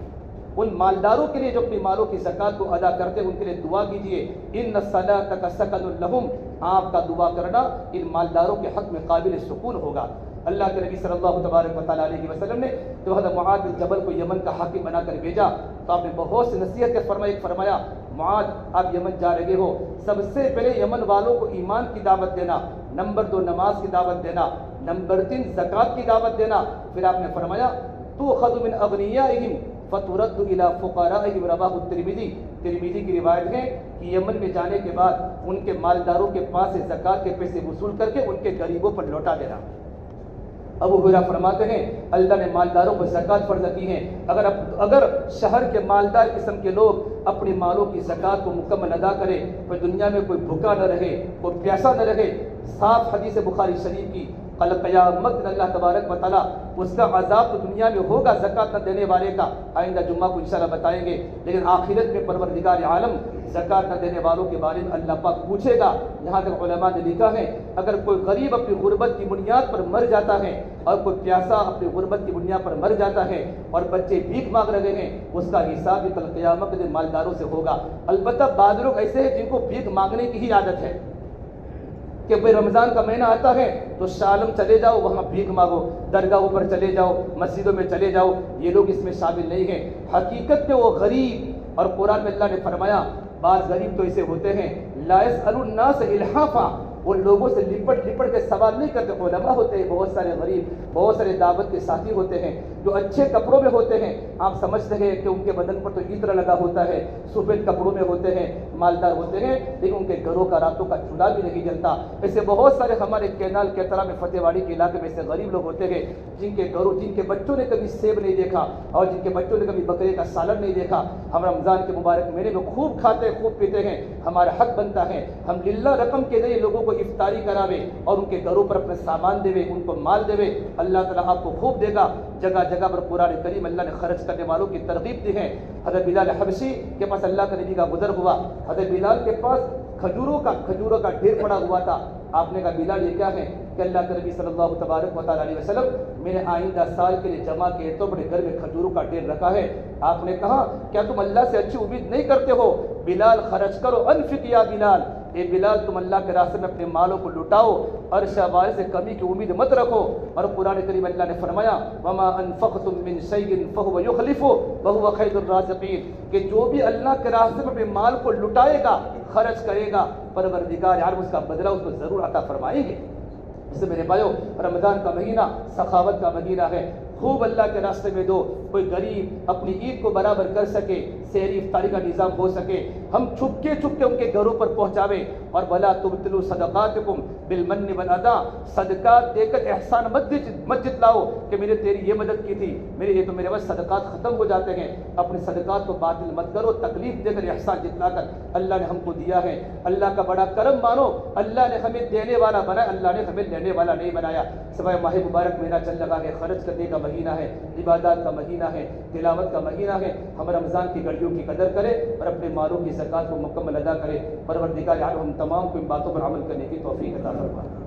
ان مالداروں کے لیے جو اپنی مالوں کی زکات کو ادا کرتے ہیں ان کے لیے دعا کیجیے. ان الصلاۃ سکن لہم، آپ کا دعا کرنا ان مالداروں کے حق میں قابل سکون ہوگا. اللہ کے نبی صلی اللہ تبارک و تعالیٰ علیہ وسلم نے جو حضرت معاذ بن جبل کو یمن کا حاکم بنا کر بھیجا تو آپ نے بہت سی نصیحتیں فرمایا معاذ آپ یمن جا رہے ہو، سب سے پہلے یمن والوں کو ایمان کی دعوت دینا، نمبر 2 نماز کی دعوت دینا، نمبر 3 زکوٰۃ کی دعوت دینا. پھر آپ نے فرمایا تؤخذ من اغنیائہم فترد الی فقرائہم، رواہ الترمذی. ترمذی کی روایت ہے کہ یمن میں جانے کے بعد ان کے مالداروں کے پاس سے زکوٰۃ کے پیسے وصول کر کے ان کے غریبوں پر لوٹا دینا. ابو ہریرہ فرماتے ہیں اللہ نے مالداروں پر زکوٰۃ فرض کی ہے. اگر شہر کے مالدار قسم کے لوگ اپنی مالوں کی زکوٰۃ کو مکمل ادا کرے تو دنیا میں کوئی بھوکا نہ رہے، کوئی پیاسا نہ رہے. صاف حدیث بخاری شریف کی کل قیامت میں اللہ تبارک و تعالیٰ اس کا عذاب تو دنیا میں ہوگا زکوٰۃ نہ دینے والے کا، آئندہ جمعہ کو انشاءاللہ بتائیں گے، لیکن آخرت میں پروردگار عالم زکوٰۃ نہ دینے والوں کے بارے میں اللہ پاک پوچھے گا. یہاں تک علماء نے لکھا ہے اگر کوئی غریب اپنی غربت کی بنیاد پر مر جاتا ہے اور کوئی پیاسا اپنی غربت کی بنیاد پر مر جاتا ہے اور بچے بھیک مانگ رہے ہیں، اس کا حساب بھی کل قیامت کے دن مالداروں سے ہوگا. البتہ بعض لوگ ایسے ہیں جن کو بھیک مانگنے کی ہی عادت ہے کہ بھائی رمضان کا مہینہ آتا ہے تو شالم چلے جاؤ وہاں بھیک مانگو، درگاہوں پر چلے جاؤ، مسجدوں میں چلے جاؤ. یہ لوگ اس میں شامل نہیں ہیں. حقیقت میں وہ غریب، اور قرآن میں اللہ نے فرمایا بعض غریب تو ایسے ہوتے ہیں لا يسأل الناس الحافا، وہ لوگوں سے لپٹ کے سوال نہیں کرتے. علماء ہوتے ہیں بہت سارے غریب، بہت سارے دعوت کے ساتھی ہوتے ہیں جو اچھے کپڑوں میں ہوتے ہیں، آپ سمجھتے ہیں کہ ان کے بدن پر تو عطر لگا ہوتا ہے، سفید کپڑوں میں ہوتے ہیں، مالدار ہوتے ہیں، لیکن ان کے گھروں کا راتوں کا چولہا بھی نہیں جلتا. ایسے بہت سارے ہمارے کینال کے طرح میں فتح واڑی کے علاقے میں ایسے غریب لوگ ہوتے ہیں جن کے بچوں نے کبھی سیب نہیں دیکھا اور جن کے بچوں نے کبھی بکرے کا سالن نہیں دیکھا. ہم رمضان کے مبارک مہینے میں خوب کھاتے خوب پیتے ہیں، ہمارا حق بنتا ہے ہم للہ رقم کے ذریعے لوگوں کو افطاری کراوے اور ان کے گھروں پر اپنے سامان دے، ان کو مال دے. اللہ تعالیٰ آپ کو خوب دے گا. جگہ جگہ پر قرآن کریم اللہ نے خرچ کرنے والوں کی ترغیب دی ہے. حضرت بلال حبشی کے پاس اللہ کے نبی کا گزر ہوا، حضرت بلال کے پاس کھجوروں کا ڈھیر پڑا ہوا تھا. آپ نے کہا بلال یہ کیا ہے؟ کہ اللہ کے نبی صلی اللہ تبارک و تعالیٰ علیہ وسلم میں نے آئندہ سال کے لیے جمع کے تو اپنے گھر میں کھجوروں کا ڈھیر رکھا ہے. آپ نے کہا کیا تم اللہ سے اچھی امید نہیں کرتے ہو؟ بلال خرچ کرو، انفق یا بلال، اے بلال تم اللہ کے راستے میں اپنے مالوں کو لٹاؤ اور شوال سے کمی کی امید مت رکھو. اور قرآن کریم اللہ نے فرمایا وما انفقتم من شیء فهو يخلفه وهو خیر الرازقین، کہ جو بھی اللہ کے راستے میں اپنے مال کو لٹائے گا، خرچ کرے گا، پروردگار عالم اس کا بدلہ اس کو ضرور عطا فرمائیں گے. اس سے میرے بھائیو رمضان کا مہینہ سخاوت کا مہینہ ہے. خوب اللہ کے راستے میں دو. کوئی غریب اپنی عید کو برابر کر سکے، سحری افطاری کا نظام ہو سکے، ہم چھپ کے ان کے گھروں پر پہنچاوے. اور بلا تبطلوا صدقاتکم بالمن والاذى، صدقات دے کر احسان مت جتلاؤ کہ میں نے تیری یہ مدد کی تھی، یہ تو میرے پاس صدقات ختم ہو جاتے ہیں. اپنے صدقات کو باطل مت کرو، تکلیف دے کر احسان جتلا کر. اللہ نے ہم کو دیا ہے، اللہ کا بڑا کرم مانو. اللہ نے ہمیں دینے والا بنایا، اللہ نے ہمیں لینے والا نہیں بنایا. سوائے ماہ مبارک مہینہ چل لگا ہے، خرچ کرنے کا مہینہ ہے، عبادات کا مہینہ ہے، تلاوت کا مہینہ ہے. ہم رمضان کی گھڑیوں کی قدر کریں اور اپنے مالوں کی زکوٰۃ کو مکمل ادا کریں. پروردگار عالم ہم تمام کو ان باتوں پر عمل کرنے کی توفیق عطا فرمائے.